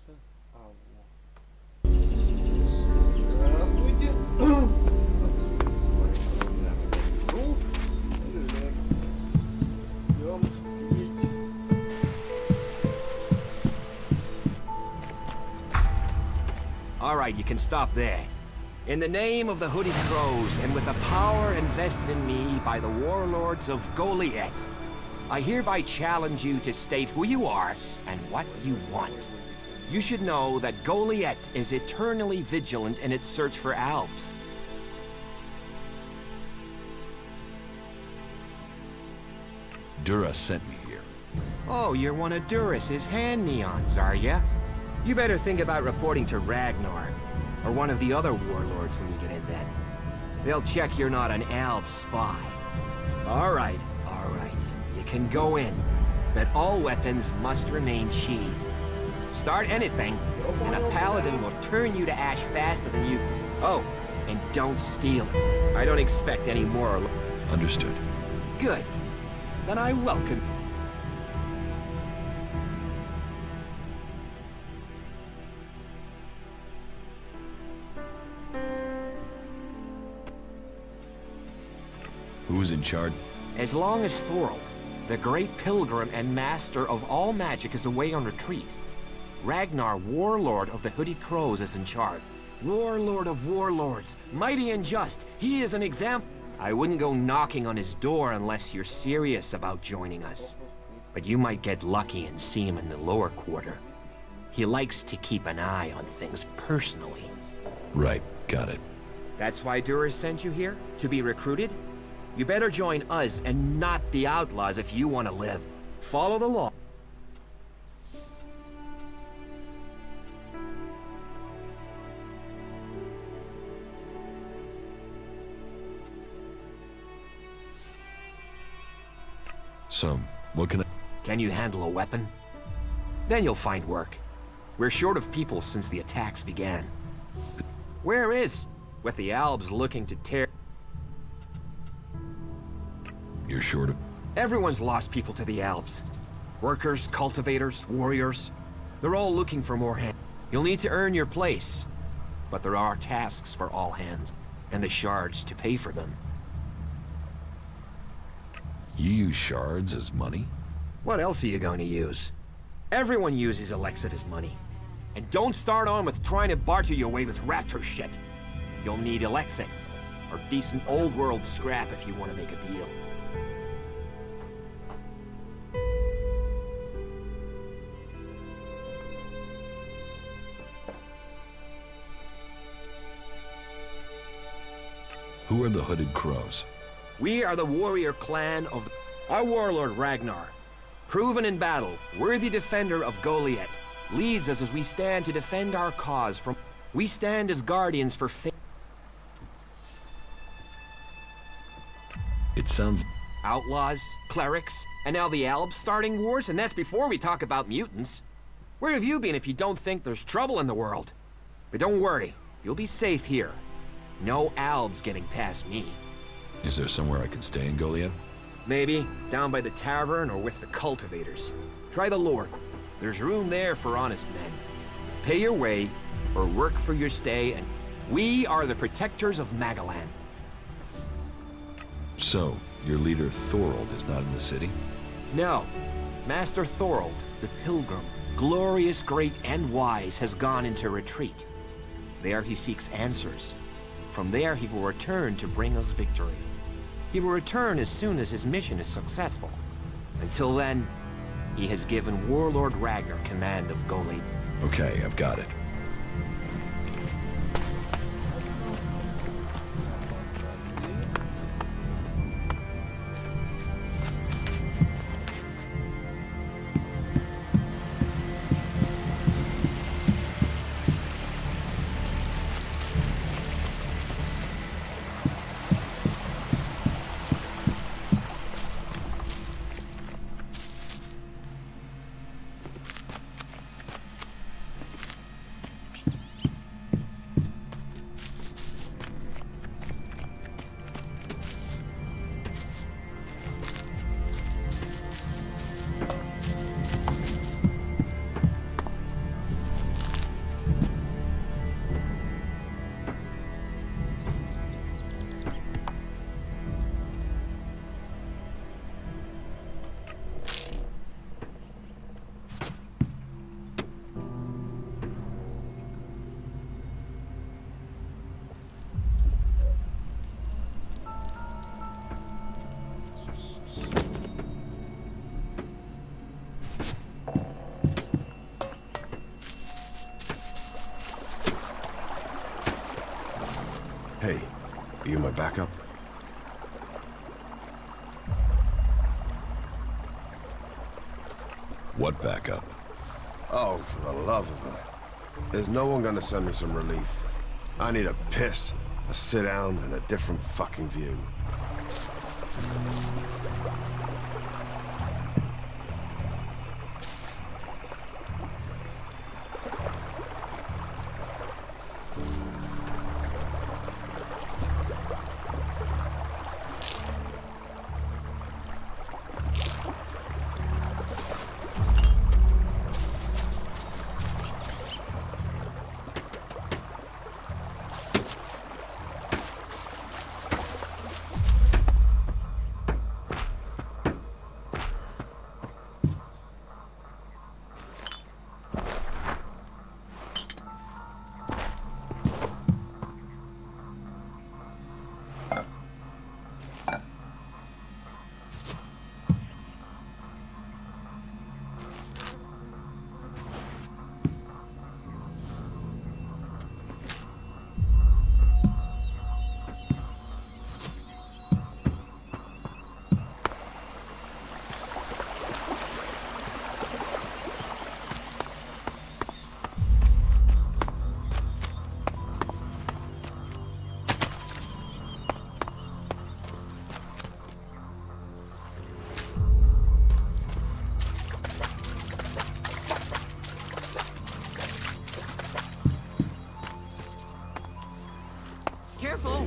находится? Здравствуйте. Элекс. Идем спить. All right, you can stop there. In the name of the Hooded Crows, and with the power invested in me by the warlords of Goliath, I hereby challenge you to state who you are and what you want. You should know that Goliath is eternally vigilant in its search for Albs. Dura sent me here. Oh, you're one of Duras's hand-me-ons, are ya? You better think about reporting to Ragnar, or one of the other warlords when you get in then. They'll check you're not an Alb spy. All right. You can go in, but all weapons must remain sheathed. Start anything, and a paladin will turn you to ash faster than you... Oh, and don't steal. I don't expect any more. Understood. Good. Then I welcome... Who's in charge? As long as Thorold, the great pilgrim and master of all magic, is away on retreat, Ragnar, warlord of the Hooded Crows, is in charge. Warlord of warlords, mighty and just, he is an example. I wouldn't go knocking on his door unless you're serious about joining us. But you might get lucky and see him in the lower quarter. He likes to keep an eye on things personally. Right, got it. That's why Duras sent you here? To be recruited? You better join us and not the outlaws if you want to live. Follow the law. So, what can I... Can you handle a weapon? Then you'll find work. We're short of people since the attacks began. Where is? With the Albs looking to tear... You're short of... Everyone's lost people to the Alps. Workers, cultivators, warriors. They're all looking for more hands. You'll need to earn your place. But there are tasks for all hands, and the shards to pay for them. You use shards as money? What else are you going to use? Everyone uses elects as money. And don't start on with trying to barter your way with raptor shit. You'll need Elexit, or decent old world scrap if you want to make a deal. Who are the Hooded Crows? We are the warrior clan of our warlord Ragnar. Proven in battle, worthy defender of Goliath, leads us as we stand to defend our cause from... We stand as guardians for faith. It sounds... Outlaws, clerics, and now the Albs starting wars, and that's before we talk about mutants. Where have you been if you don't think there's trouble in the world? But don't worry, you'll be safe here. No Albs getting past me. Is there somewhere I can stay in Goliath? Maybe, down by the tavern or with the cultivators. Try the lower. There's room there for honest men. Pay your way, or work for your stay, and we are the protectors of Magalan. So, your leader Thorold is not in the city? No. Master Thorold, the pilgrim, glorious, great, and wise, has gone into retreat. There he seeks answers. From there he will return to bring us victory. He will return as soon as his mission is successful. Until then, he has given Warlord Ragnar command of Goliath. Okay, I've got it. Hey, are you my backup? What backup? Oh, for the love of her. There's no one gonna send me some relief. I need a piss, a sit down, and a different fucking view. Careful!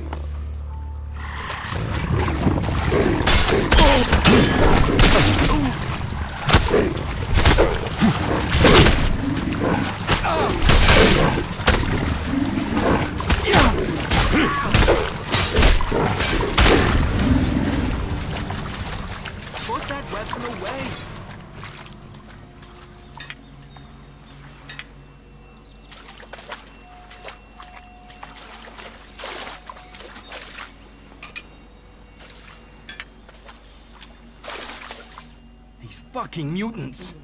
Put that weapon away! Fucking mutants!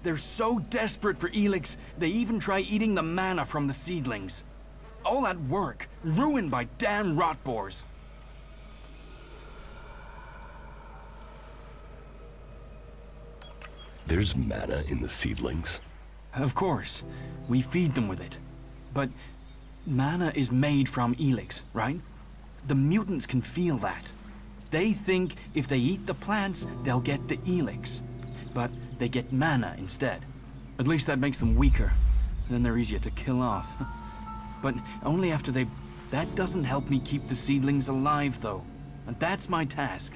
They're so desperate for Elix, they even try eating the mana from the seedlings. All that work, ruined by damn rotboars. There's mana in the seedlings. Of course, we feed them with it. But mana is made from Elix, right? The mutants can feel that. They think if they eat the plants, they'll get the Elix. But they get mana instead. At least that makes them weaker. Then they're easier to kill off. But only after they've... That doesn't help me keep the seedlings alive, though. And that's my task.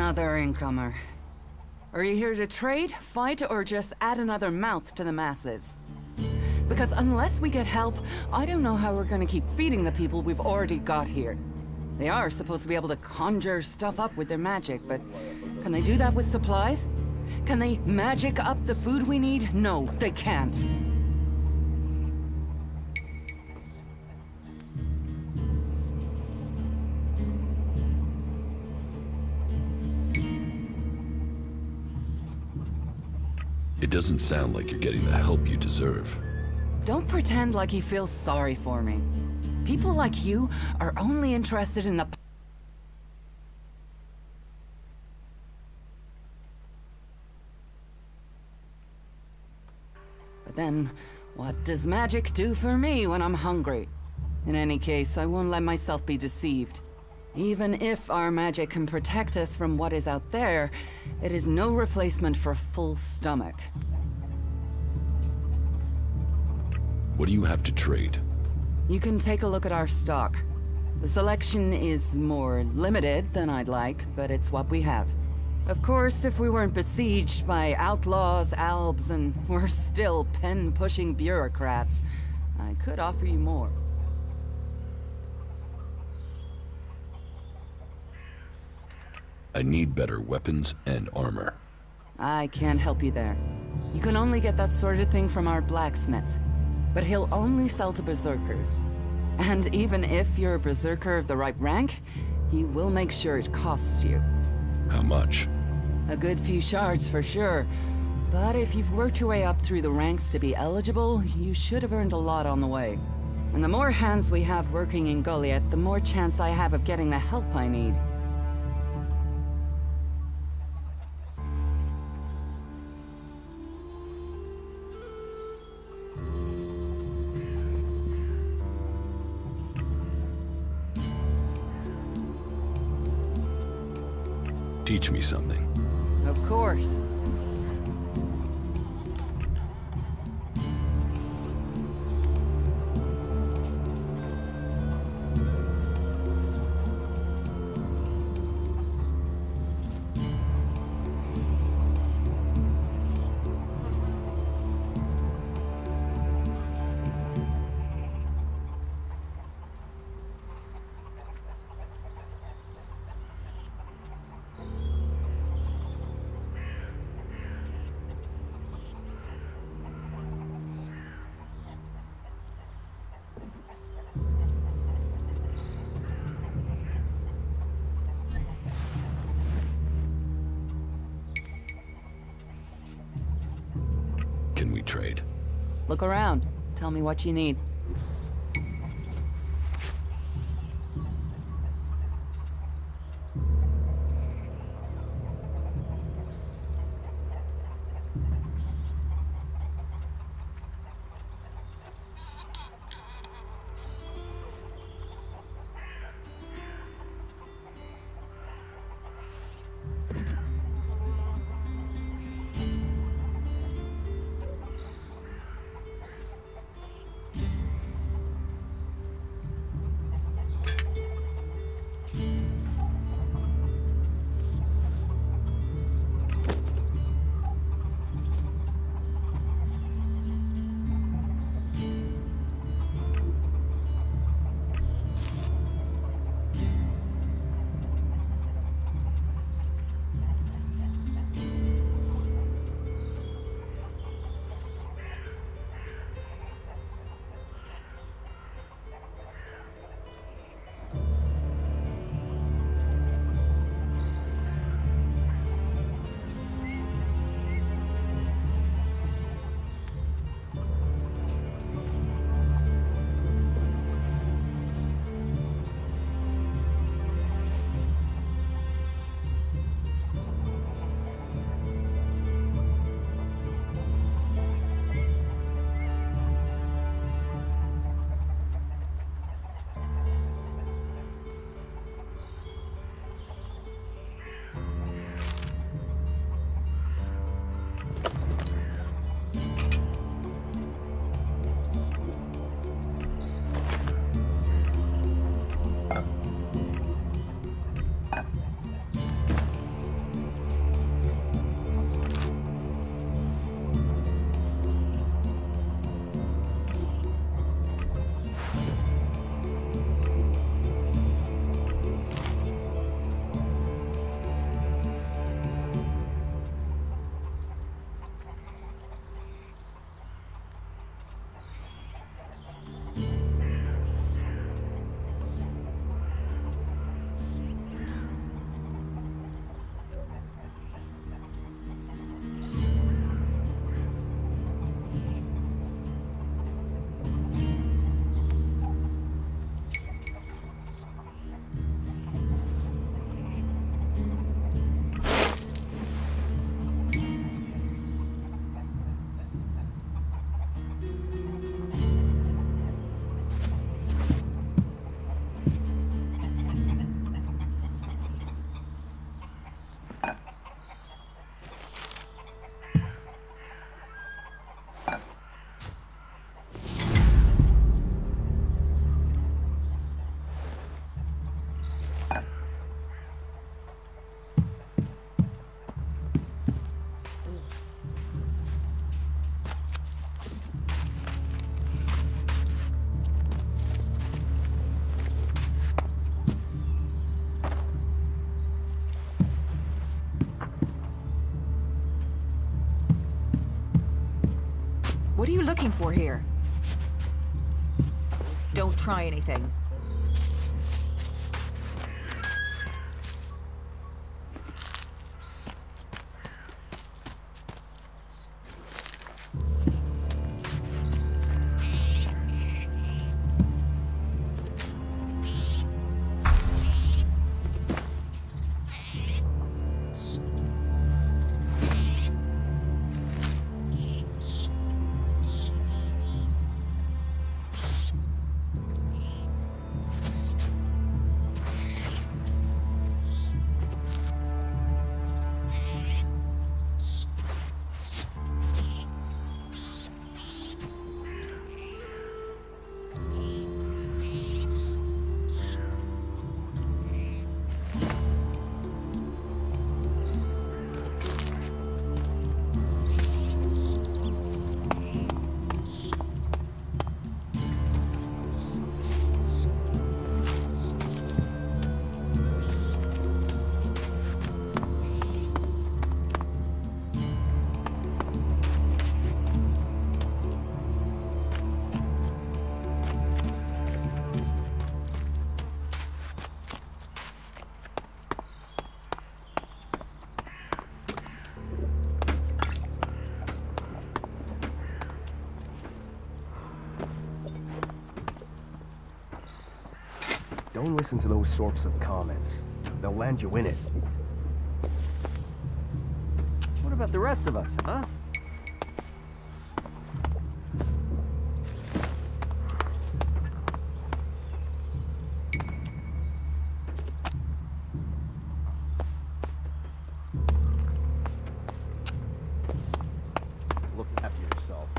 Another incomer. Are you here to trade, fight, or just add another mouth to the masses? Because unless we get help, I don't know how we're gonna keep feeding the people we've already got here. They are supposed to be able to conjure stuff up with their magic, but can they do that with supplies? Can they magic up the food we need? No, they can't. It doesn't sound like you're getting the help you deserve. Don't pretend like you feel sorry for me. People like you are only interested in the... But then, what does magic do for me when I'm hungry? In any case, I won't let myself be deceived. Even if our magic can protect us from what is out there, it is no replacement for a full stomach. What do you have to trade? You can take a look at our stock. The selection is more limited than I'd like, but it's what we have. Of course, if we weren't besieged by outlaws, albs, and we're still pen-pushing bureaucrats, I could offer you more. I need better weapons and armor. I can't help you there. You can only get that sort of thing from our blacksmith. But he'll only sell to berserkers. And even if you're a berserker of the right rank, he will make sure it costs you. How much? A good few shards for sure. But if you've worked your way up through the ranks to be eligible, you should have earned a lot on the way. And the more hands we have working in Goliath, the more chance I have of getting the help I need. Teach me something. Of course. Can we trade? Look around. Tell me what you need. What are you looking for here? Don't try anything. Don't listen to those sorts of comments. They'll land you in it. What about the rest of us, huh? Look after yourself.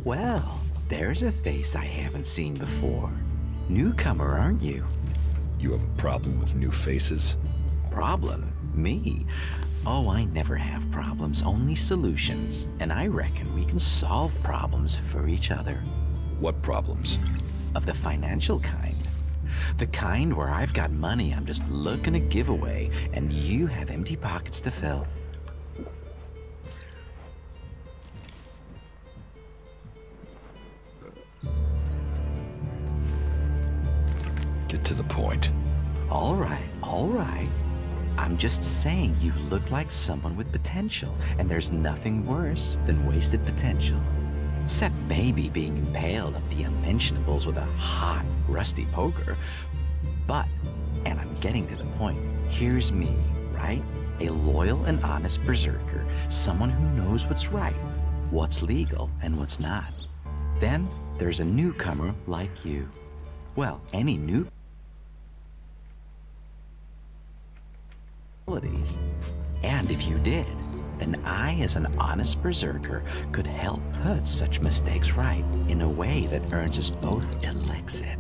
Well, there's a face I haven't seen before. Newcomer, aren't you? You have a problem with new faces? Problem? Me? Oh, I never have problems, only solutions. And I reckon we can solve problems for each other. What problems? Of the financial kind. The kind where I've got money I'm just looking to give away, and you have empty pockets to fill. Get to the point. All right, all right. I'm just saying you look like someone with potential, and there's nothing worse than wasted potential. Except maybe being impaled up the unmentionables with a hot, rusty poker. But, and I'm getting to the point, here's me, right? A loyal and honest berserker, someone who knows what's right, what's legal and what's not. Then there's a newcomer like you. Well, any new qualities. And if you did, then I, as an honest berserker, could help put such mistakes right in a way that earns us both elixir.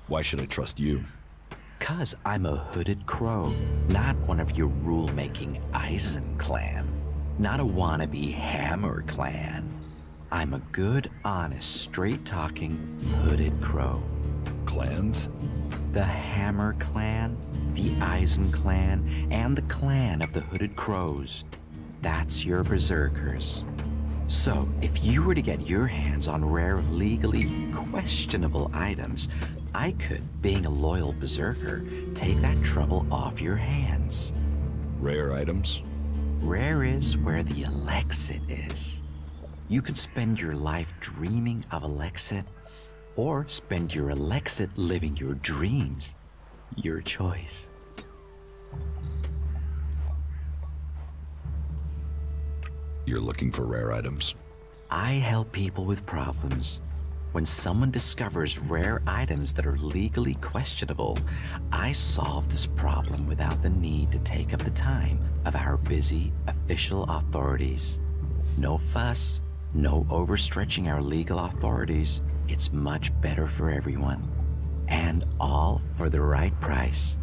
Why should I trust you? 'Cause I'm a hooded crow, not one of your rule-making Eisen clan. Not a wannabe Hammer clan. I'm a good, honest, straight-talking, hooded crow. Clans? The Hammer clan, the Eisen clan, and the clan of the Hooded Crows. That's your berserkers. So, if you were to get your hands on rare, legally questionable items, I could, being a loyal berserker, take that trouble off your hands. Rare items? Rare is where the elixir is. You could spend your life dreaming of elixir, or spend your elixir living your dreams. Your choice. You're looking for rare items? I help people with problems. When someone discovers rare items that are legally questionable, I solve this problem without the need to take up the time of our busy official authorities. No fuss, no overstretching our legal authorities. It's much better for everyone. And all for the right price.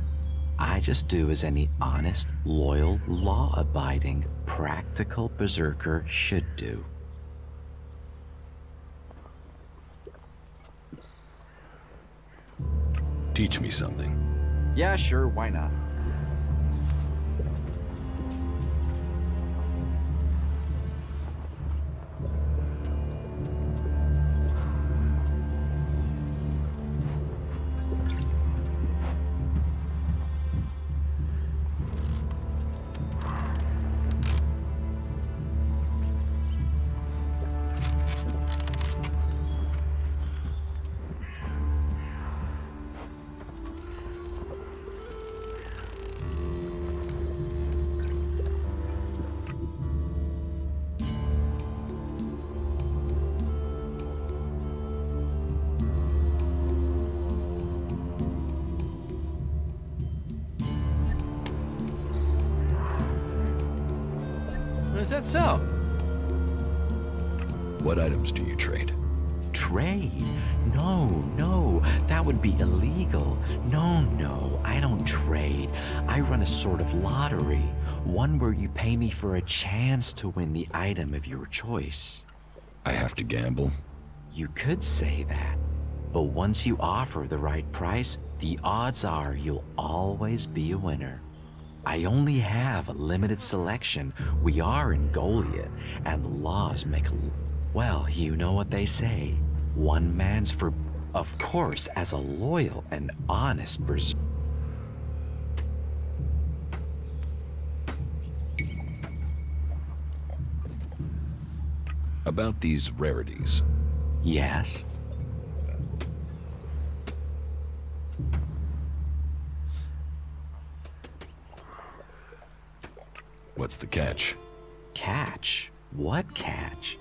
I just do as any honest, loyal, law-abiding, practical berserker should do. Teach me something. Yeah, sure, why not? Is that so? What items do you trade? Trade? No, that would be illegal. No, I don't trade. I run a sort of lottery, one where you pay me for a chance to win the item of your choice. I have to gamble? You could say that, but once you offer the right price, the odds are you'll always be a winner. I only have a limited selection. We are in Goliath, and the laws make well, you know what they say. One man's for... Of course, as a loyal and honest berserker. About these rarities. Yes? What's the catch? Catch? What catch?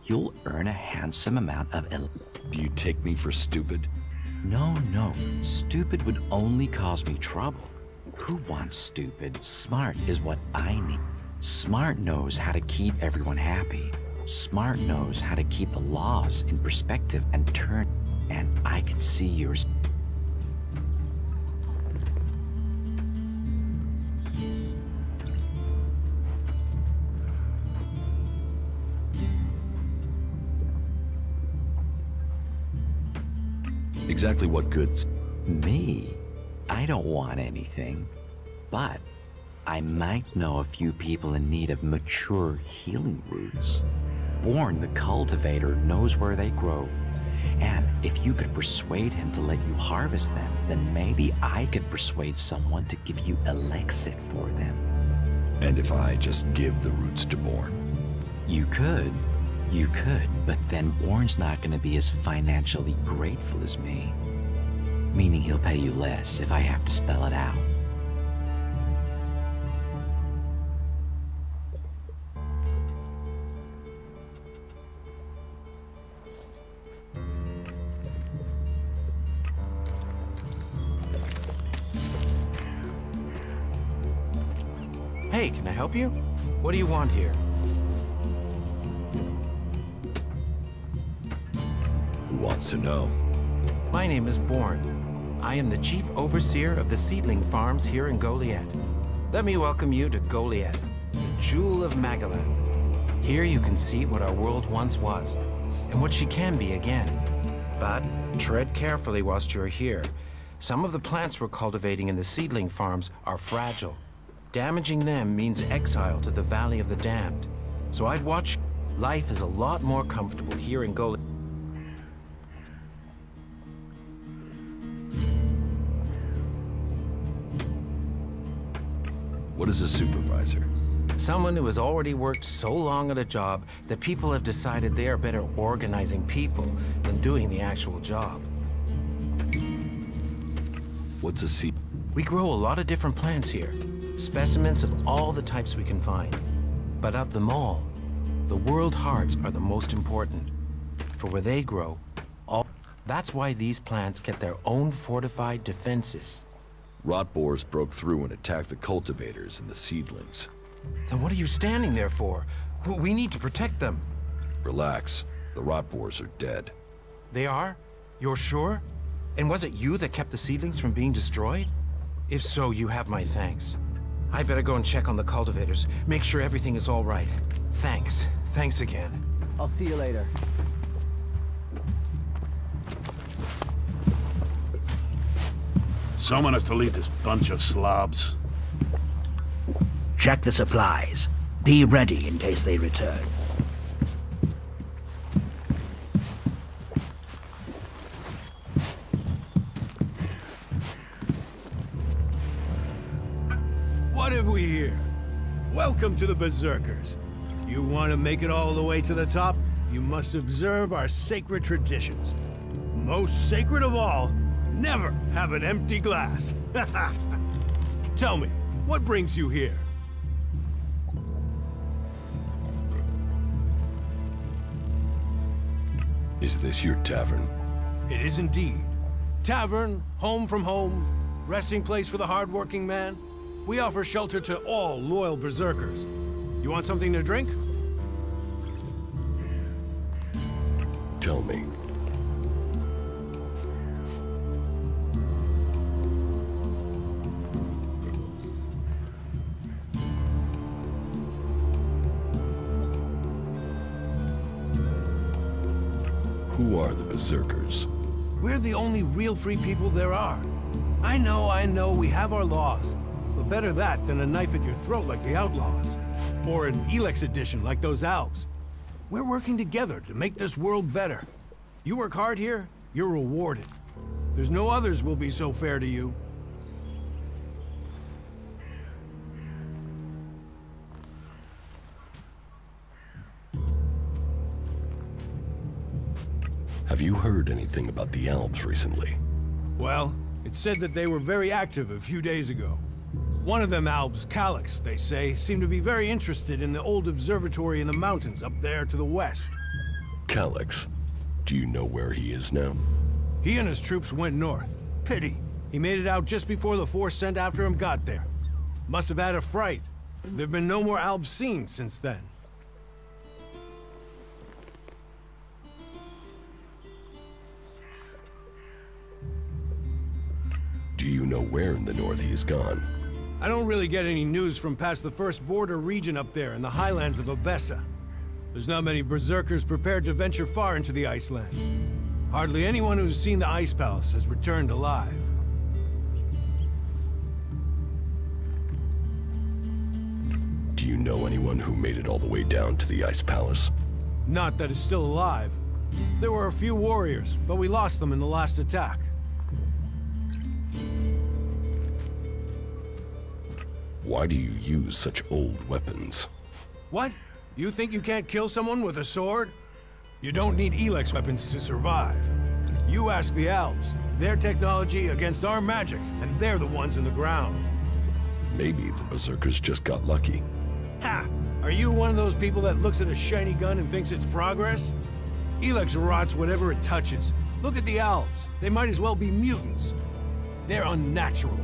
You'll earn a handsome amount of Do you take me for stupid? No. Stupid would only cause me trouble. Who wants stupid? Smart is what I need. Smart knows how to keep everyone happy. Smart knows how to keep the laws in perspective and turn. And I can see yours. Exactly what goods? Me? I don't want anything. But I might know a few people in need of mature healing roots. Born the cultivator knows where they grow. And if you could persuade him to let you harvest them, then maybe I could persuade someone to give you elixir for them. And if I just give the roots to Born? You could, but then Born's not gonna be as financially grateful as me. Meaning he'll pay you less if I have to spell it out. Hey, can I help you? What do you want here? Who wants to know? My name is Born. I am the chief overseer of the seedling farms here in Goliath. Let me welcome you to Goliath, the jewel of Magalan. Here you can see what our world once was, and what she can be again. But tread carefully whilst you're here. Some of the plants we're cultivating in the seedling farms are fragile. Damaging them means exile to the Valley of the Damned. So I'd watch. Life is a lot more comfortable here in Goliath. What is a supervisor? Someone who has already worked so long at a job that people have decided they are better organizing people than doing the actual job. What's a seed? We grow a lot of different plants here, specimens of all the types we can find. But of them all, the world hearts are the most important. For where they grow, all That's why these plants get their own fortified defenses. Rot boars broke through and attacked the cultivators and the seedlings. Then what are you standing there for? We need to protect them. Relax. The rot boars are dead. They are? You're sure? And was it you that kept the seedlings from being destroyed? If so, you have my thanks. I better go and check on the cultivators. Make sure everything is all right. Thanks. Thanks again. I'll see you later. Summon us to lead this bunch of slobs. Check the supplies. Be ready in case they return. What have we here? Welcome to the Berserkers. You want to make it all the way to the top? You must observe our sacred traditions. Most sacred of all, never have an empty glass. Tell me, what brings you here? Is this your tavern? It is indeed. Tavern, home from home, resting place for the hard-working man. We offer shelter to all loyal Berserkers. You want something to drink? Tell me. Who are the Berserkers? We're the only real free people there are. I know, we have our laws. But better that than a knife at your throat like the outlaws. Or an Elex edition like those Alps. We're working together to make this world better. You work hard here, you're rewarded. There's no others will be so fair to you. Have you heard anything about the Alps recently? Well, it's said that they were very active a few days ago. One of them Albs, Calyx, they say, seemed to be very interested in the old observatory in the mountains up there to the west. Calyx? Do you know where he is now? He and his troops went north. Pity. He made it out just before the force sent after him got there. Must have had a fright. There've been no more Albs seen since then. Do you know where in the north he is gone? I don't really get any news from past the first border region up there in the highlands of Abessa. There's not many Berserkers prepared to venture far into the Icelands. Hardly anyone who's seen the Ice Palace has returned alive. Do you know anyone who made it all the way down to the Ice Palace? Not that is still alive. There were a few warriors, but we lost them in the last attack. Why do you use such old weapons? What? You think you can't kill someone with a sword? You don't need Elex weapons to survive. You ask the Alps. Their technology against our magic, and they're the ones in the ground. Maybe the Berserkers just got lucky. Ha! Are you one of those people that looks at a shiny gun and thinks it's progress? Elex rots whatever it touches. Look at the Alps. They might as well be mutants. They're unnatural.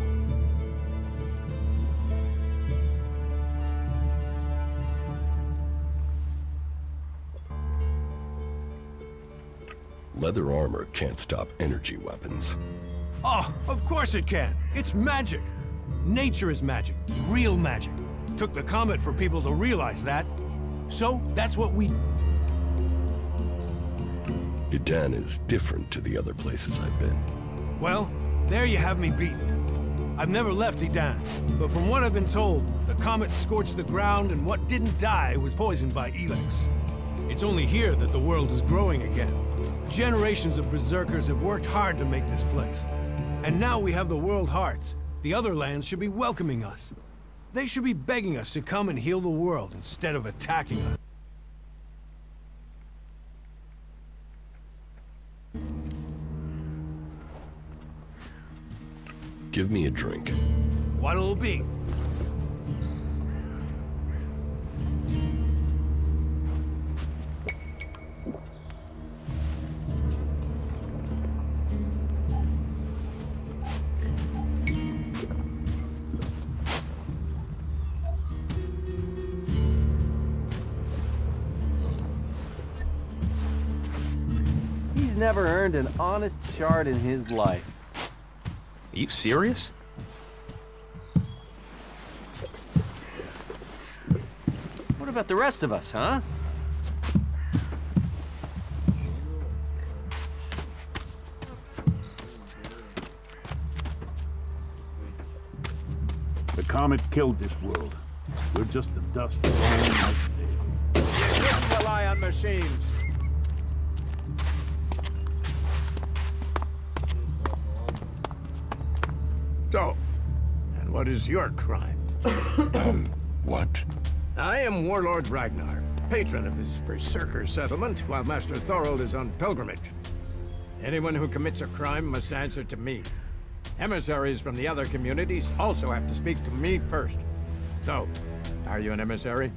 Leather armor can't stop energy weapons. Oh, of course it can. It's magic. Nature is magic. Real magic. Took the comet for people to realize that. So, that's what we... Idan is different to the other places I've been. Well, there you have me beaten. I've never left Idan, but from what I've been told, the comet scorched the ground and what didn't die was poisoned by Elex. It's only here that the world is growing again. Generations of Berserkers have worked hard to make this place. And now we have the World Hearts. The other lands should be welcoming us. They should be begging us to come and heal the world instead of attacking us. Give me a drink. What'll it be? He's never earned an honest shard in his life. Are you serious? What about the rest of us, huh? The comet killed this world. We're just the dust of all night day. You shouldn't rely on machines. So, and what is your crime? What? I am Warlord Ragnar, patron of this berserker settlement, while Master Thorold is on pilgrimage. Anyone who commits a crime must answer to me. Emissaries from the other communities also have to speak to me first. So, are you an emissary?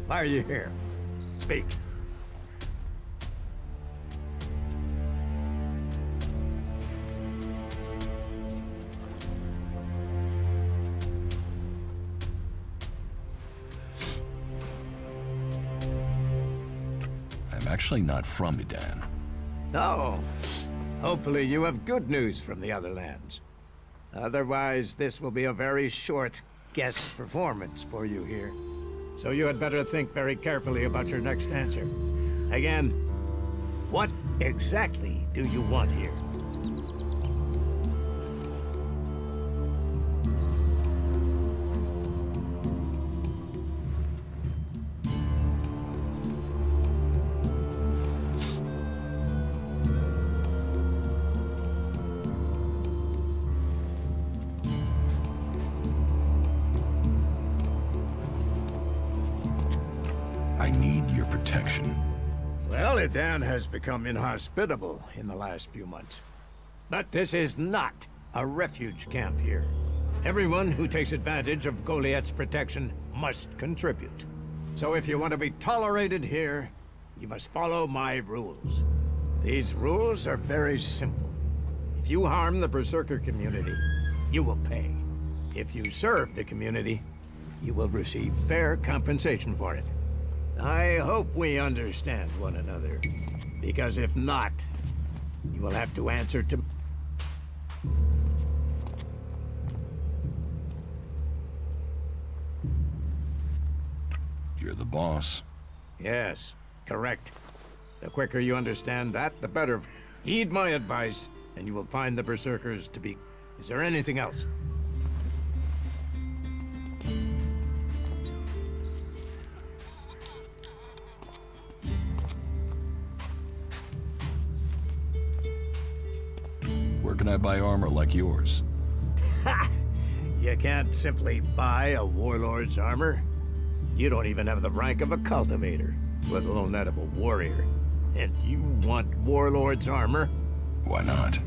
Why are you here? Speak. I'm actually not from Idan. Oh, hopefully you have good news from the other lands. Otherwise, this will be a very short guest performance for you here. So you had better think very carefully about your next answer. Again, what exactly do you want here? I need your protection. Well, Idan has become inhospitable in the last few months. But this is not a refuge camp here. Everyone who takes advantage of Goliath's protection must contribute. So if you want to be tolerated here, you must follow my rules. These rules are very simple. If you harm the Berserker community, you will pay. If you serve the community, you will receive fair compensation for it. I hope we understand one another, because if not, you will have to answer to... You're the boss. Yes, correct. The quicker you understand that, the better. Heed my advice, and you will find the Berserkers to be... Is there anything else? Where can I buy armor like yours? Ha! You can't simply buy a warlord's armor. You don't even have the rank of a cultivator, let alone that of a warrior. And you want warlord's armor? Why not?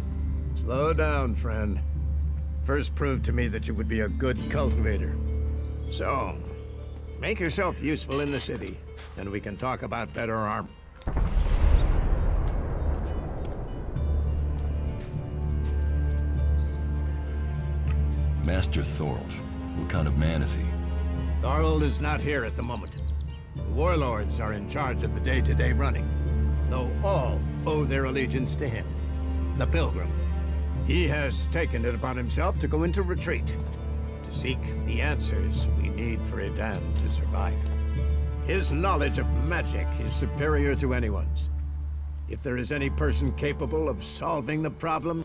Slow down, friend. First prove to me that you would be a good cultivator. So, make yourself useful in the city, and we can talk about better armor. Master Thorold. What kind of man is he? Thorold is not here at the moment. The warlords are in charge of the day-to-day running, though all owe their allegiance to him, the Pilgrim. He has taken it upon himself to go into retreat, to seek the answers we need for Idan to survive. His knowledge of magic is superior to anyone's. If there is any person capable of solving the problem,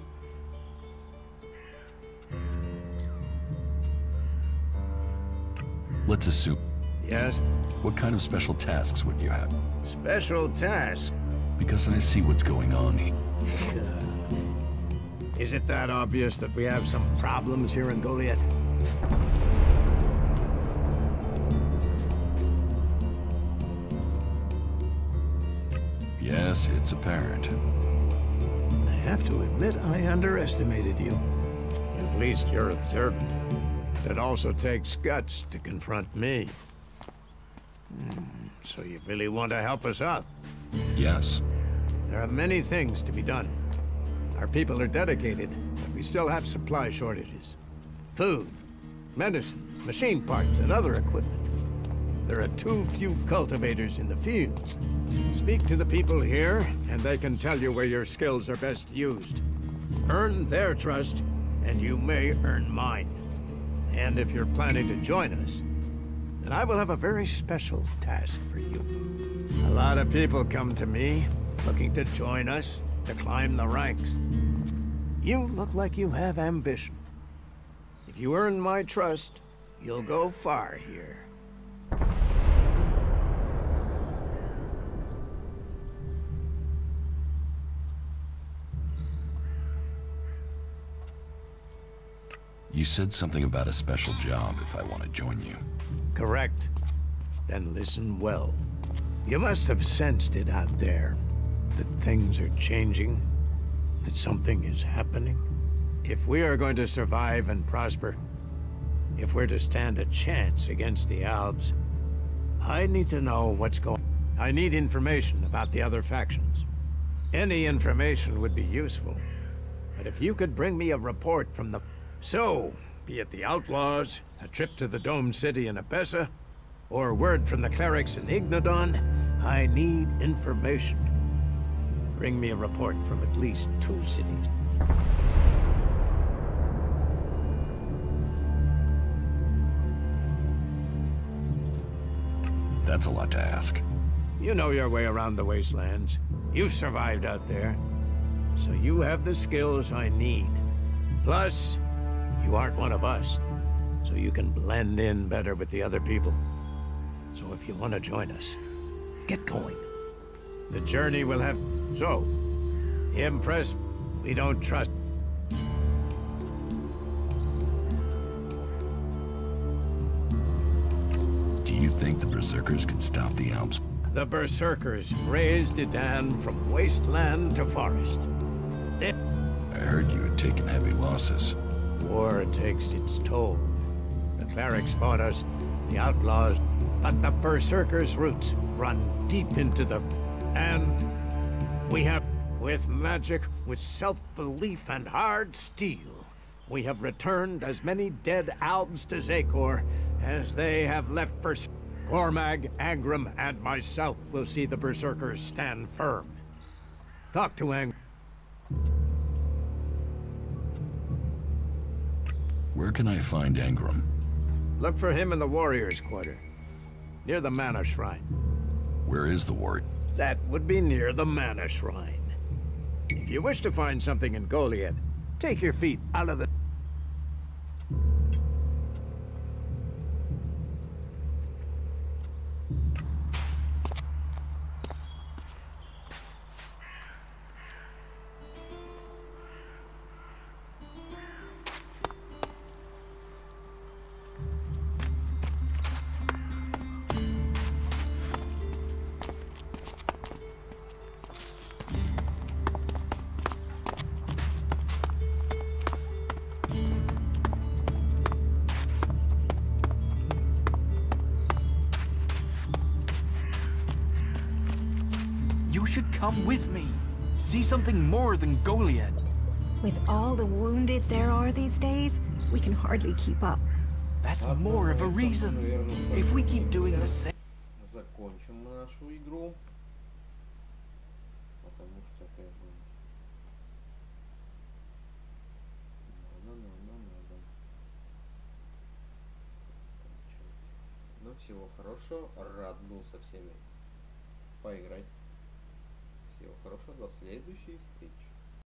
Let's assume. Yes? What kind of special tasks would you have? Special task? Because I see what's going on here. Is it that obvious that we have some problems here in Goliath? Yes, it's apparent. I have to admit I underestimated you. At least you're observant. It also takes guts to confront me. So you really want to help us out? Yes. There are many things to be done. Our people are dedicated, but we still have supply shortages. Food, medicine, machine parts, and other equipment. There are too few cultivators in the fields. Speak to the people here, and they can tell you where your skills are best used. Earn their trust, and you may earn mine. And if you're planning to join us, then I will have a very special task for you. A lot of people come to me, looking to join us, to climb the ranks. You look like you have ambition. If you earn my trust, you'll go far here. You said something about a special job if I want to join you. Correct. Then listen well. You must have sensed it out there, that things are changing, that something is happening. If we are going to survive and prosper, if we're to stand a chance against the Alps, I need to know what's going on. I need information about the other factions. Any information would be useful, but if you could bring me a report from the... So, be it the Outlaws, a trip to the Domed City in Abessa, or word from the clerics in Ignodon, I need information. Bring me a report from at least 2 cities. That's a lot to ask. You know your way around the wastelands. You've survived out there. So you have the skills I need. Plus, you aren't one of us, so you can blend in better with the other people. So if you want to join us, get going. The journey will have... So, impress, we don't trust... Do you think the Berserkers can stop the Alps? The Berserkers raised Idan from wasteland to forest. I heard you had taken heavy losses. War takes its toll. The clerics fought us, the outlaws, but the Berserkers' roots run deep into the... And we have, with magic, with self-belief and hard steel, we have returned as many dead Albs to Zakor as they have left Cormag, Angram, and myself will see the Berserkers stand firm. Talk to Angram. Where can I find Angram? Look for him in the Warriors' Quarter, near the Mana Shrine. Where is the warrior? That would be near the Mana Shrine. If you wish to find something in Goliath, take your feet out of the... You should come with me. See something more than Goliath. With all the wounded there are these days, we can hardly keep up. That's more of a reason. If we keep doing the same... Закончим нашу игру. Потому что как бы... Надо. Ну, всего хорошего. Рад был со всеми поиграть. Всего хорошего. До следующей встречи.